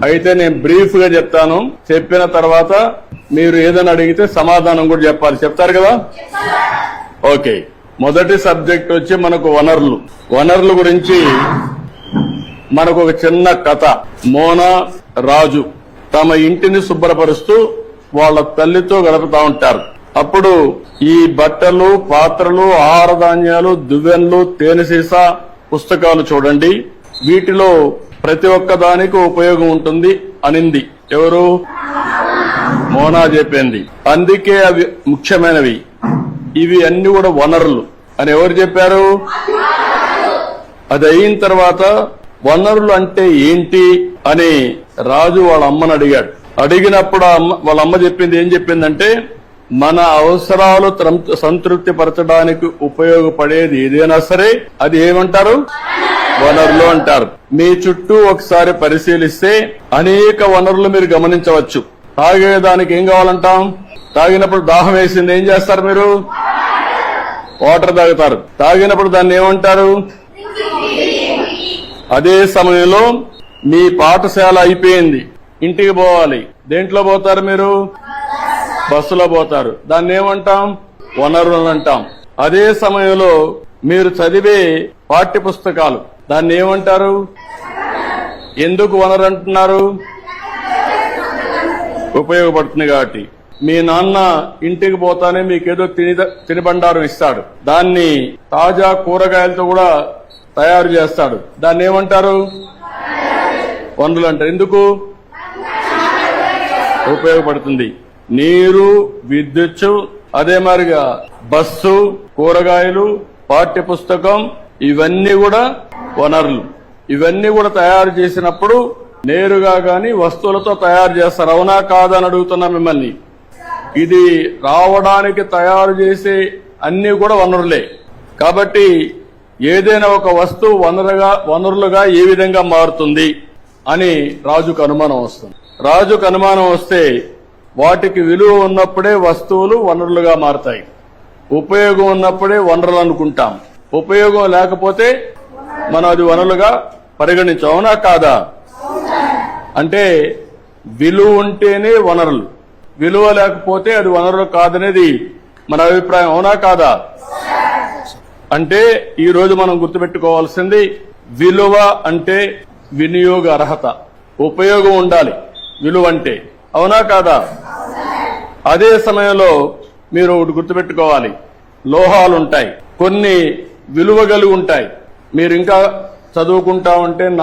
అయితే నేను బ్రీఫ్ గా చెప్తాను. చెప్పిన తర్వాత మీరు ఏదైనా అడిగితే సమాధానం కూడా చెప్పాలి. చెప్తారు కదా? ఓకే. మొదటి సబ్జెక్ట్ వచ్చి మనకు వనరులు. వనరుల గురించి మనకు ఒక చిన్న కథ. మోనా, రాజు తమ ఇంటిని శుభ్రపరుస్తూ వాళ్ళ తల్లితో గడుపుతా ఉంటారు. అప్పుడు ఈ బట్టలు, పాత్రలు, ఆహార ధాన్యాలు, దువ్వెన్లు, తేనె సీసా, పుస్తకాలు చూడండి, వీటిలో ప్రతి ఒక్క దానికి ఉపయోగం ఉంటుంది అనింది. ఎవరు? మోనా చెప్పింది. అందుకే అవి ముఖ్యమైనవి, ఇవి అన్ని కూడా వనరులు అని ఎవరు చెప్పారు? అది అయిన తర్వాత వనరులు అంటే ఏంటి అని రాజు వాళ్ళ అమ్మని అడిగాడు. అడిగినప్పుడు వాళ్ళ అమ్మ చెప్పింది ఏం చెప్పిందంటే, మన అవసరాలు సంతృప్తి పరచడానికి ఉపయోగపడేది ఏదైనా సరే అది ఏమంటారు? వనరులు అంటారు. మీ చుట్టూ ఒకసారి పరిశీలిస్తే అనేక వనరులు మీరు గమనించవచ్చు. తాగేదానికి ఏం కావాలంటాం? తాగినప్పుడు దాహం వేసింది, ఏం చేస్తారు మీరు? వాటర్ తాగుతారు. తాగినప్పుడు దాన్ని ఏమంటారు? అదే సమయంలో మీ పాఠశాల అయిపోయింది, ఇంటికి పోవాలి, దేంట్లో పోతారు మీరు? బస్సులో పోతారు. దాన్ని ఏమంటాం? వనరులు అంటాం. అదే సమయంలో మీరు చదివే పాఠ్య పుస్తకాలు, దాన్ని ఏమంటారు? ఎందుకు వనరు అంటున్నారు? ఉపయోగపడుతుంది కాబట్టి. మీ నాన్న ఇంటికి పోతానే మీకేదో తినిబండారం ఇస్తాడు, దాన్ని తాజా కూరగాయలతో కూడా తయారు చేస్తాడు, దాన్ని ఏమంటారు? వనరులు అంటారు. ఎందుకు? ఉపయోగపడుతుంది. నీరు, విద్యుత్, అదే మాదిరిగా బస్సు, కూరగాయలు, పాఠ్య పుస్తకం, ఇవన్నీ కూడా వనరులు. ఇవన్నీ కూడా తయారు చేసినప్పుడు నేరుగా గాని వస్తువులతో తయారు చేస్తారు. అవునా కాదా అని అడుగుతున్నా మిమ్మల్ని. ఇది రావడానికి తయారు చేసే అన్ని కూడా వనరులే. కాబట్టి ఏదైనా ఒక వస్తువు వనరులుగా ఏ విధంగా మారుతుంది అని రాజుకు అనుమానం వస్తుంది. రాజుకు అనుమానం వస్తే వాటికి విలువ ఉన్నప్పుడే వస్తువులు వనరులుగా మారతాయి. ఉపయోగం ఉన్నప్పుడే వనరులు అనుకుంటాం. ఉపయోగం లేకపోతే మనం అది వనరులుగా పరిగణించాం. అవునా కాదా? అంటే విలువ ఉంటేనే వనరులు, విలువ లేకపోతే అది వనరులు కాదనేది మన అభిప్రాయం. అవునా కాదా? అంటే ఈ రోజు మనం గుర్తుపెట్టుకోవాల్సింది, విలువ అంటే వినియోగ అర్హత, ఉపయోగం ఉండాలి విలువ అంటే. అవునా కాదా? అదే సమయంలో మీరు ఒకటి గుర్తుపెట్టుకోవాలి, లోహాలు ఉంటాయి, కొన్ని విలువ కలిగి ఉంటాయి. మీరు ఇంకా చదువుకుంటా ఉంటే